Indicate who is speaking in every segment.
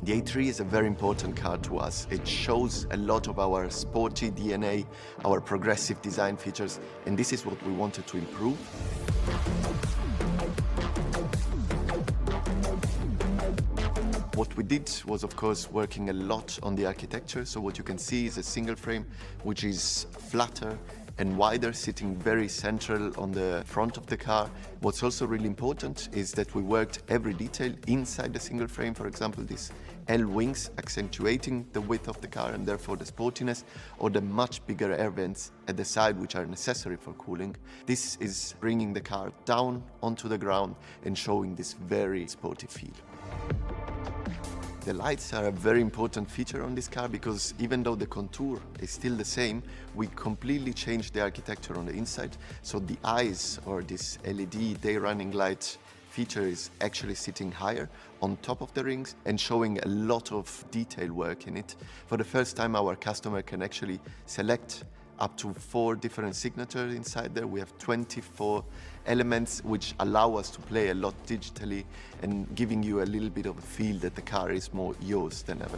Speaker 1: The A3 is a very important car to us. It shows a lot of our sporty DNA, our progressive design features, and this is what we wanted to improve. What we did was, of course, working a lot on the architecture. So what you can see is a single frame, which is flatter and wider, sitting very central on the front of the car. What's also really important is that we worked every detail inside the single frame. For example, these L wings accentuating the width of the car and therefore the sportiness, or the much bigger air vents at the side, which are necessary for cooling. This is bringing the car down onto the ground and showing this very sporty feel. The lights are a very important feature on this car because even though the contour is still the same, we completely changed the architecture on the inside. So the eyes, or this LED day running light feature, is actually sitting higher on top of the rings and showing a lot of detail work in it. For the first time, our customer can actually select up to 4 different signatures inside there. We have 24 elements which allow us to play a lot digitally and giving you a little bit of a feel that the car is more yours than ever.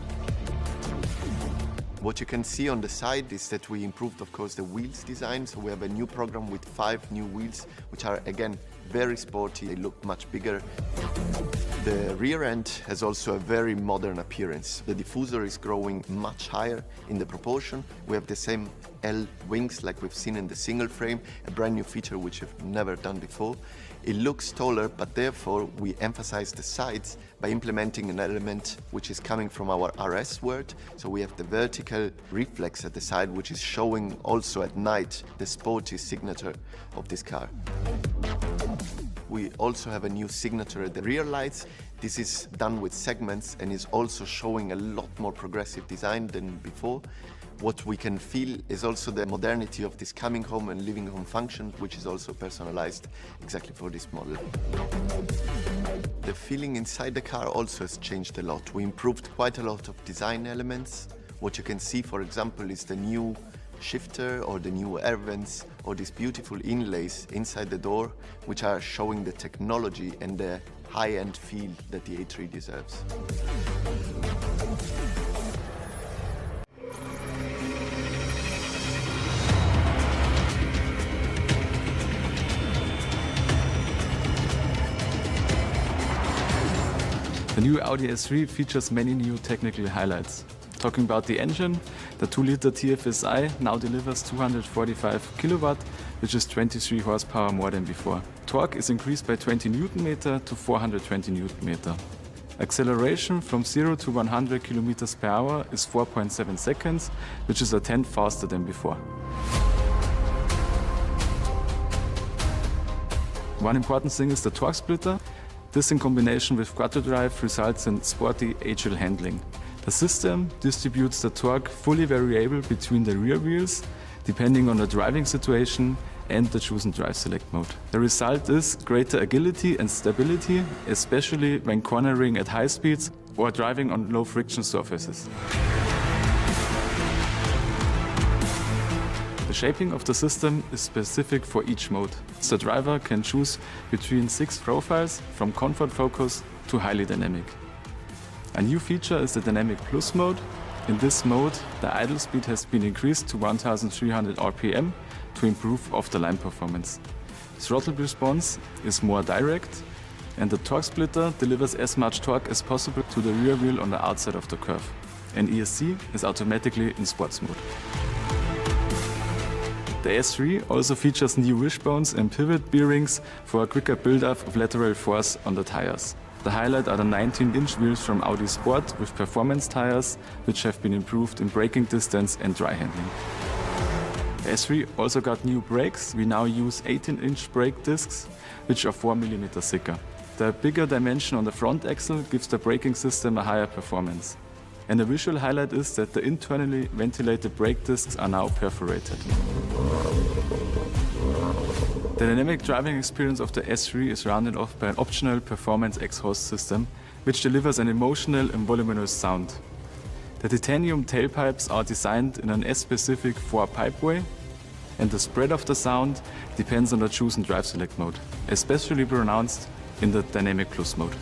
Speaker 1: What you can see on the side is that we improved, of course, the wheels design. So we have a new program with 5 new wheels, which are, again, very sporty. They look much bigger. The rear end has also a very modern appearance. The diffuser is growing much higher in the proportion. We have the same L wings like we've seen in the single frame, a brand new feature which we've never done before. It looks taller, but therefore we emphasize the sides by implementing an element which is coming from our RS word. So we have the vertical reflex at the side, which is showing also at night the sporty signature of this car. We also have a new signature at the rear lights. This is done with segments and is also showing a lot more progressive design than before. What we can feel is also the modernity of this coming home and living home function, which is also personalized exactly for this model. The feeling inside the car also has changed a lot. We improved quite a lot of design elements. What you can see, for example, is the new shifter or the new air vents or these beautiful inlays inside the door, which are showing the technology and the high-end feel that the A3 deserves.
Speaker 2: The new Audi S3 features many new technical highlights. Talking about the engine, the 2-liter TFSI now delivers 245 kilowatt, which is 23 horsepower more than before. Torque is increased by 20 Nm to 420 Nm. Acceleration from 0 to 100 km per hour is 4.7 seconds, which is a tenth faster than before. One important thing is the torque splitter. This, in combination with quattro drive, results in sporty agile handling. The system distributes the torque fully variable between the rear wheels, depending on the driving situation and the chosen drive select mode. The result is greater agility and stability, especially when cornering at high speeds or driving on low friction surfaces. The shaping of the system is specific for each mode. The driver can choose between 6 profiles, from comfort focus to highly dynamic. A new feature is the Dynamic Plus mode. In this mode, the idle speed has been increased to 1300 RPM to improve off-the-line performance. Throttle response is more direct, and the torque splitter delivers as much torque as possible to the rear wheel on the outside of the curve. And ESC is automatically in sports mode. The S3 also features new wishbones and pivot bearings for a quicker build-up of lateral force on the tires. The highlight are the 19-inch wheels from Audi Sport with performance tires, which have been improved in braking distance and dry handling. The S3 also got new brakes. We now use 18-inch brake discs, which are 4 mm thicker. The bigger dimension on the front axle gives the braking system a higher performance. And the visual highlight is that the internally ventilated brake discs are now perforated. The dynamic driving experience of the S3 is rounded off by an optional performance exhaust system, which delivers an emotional and voluminous sound. The titanium tailpipes are designed in an S-specific 4-pipeway, and the spread of the sound depends on the chosen drive select mode, especially pronounced in the Dynamic Plus mode.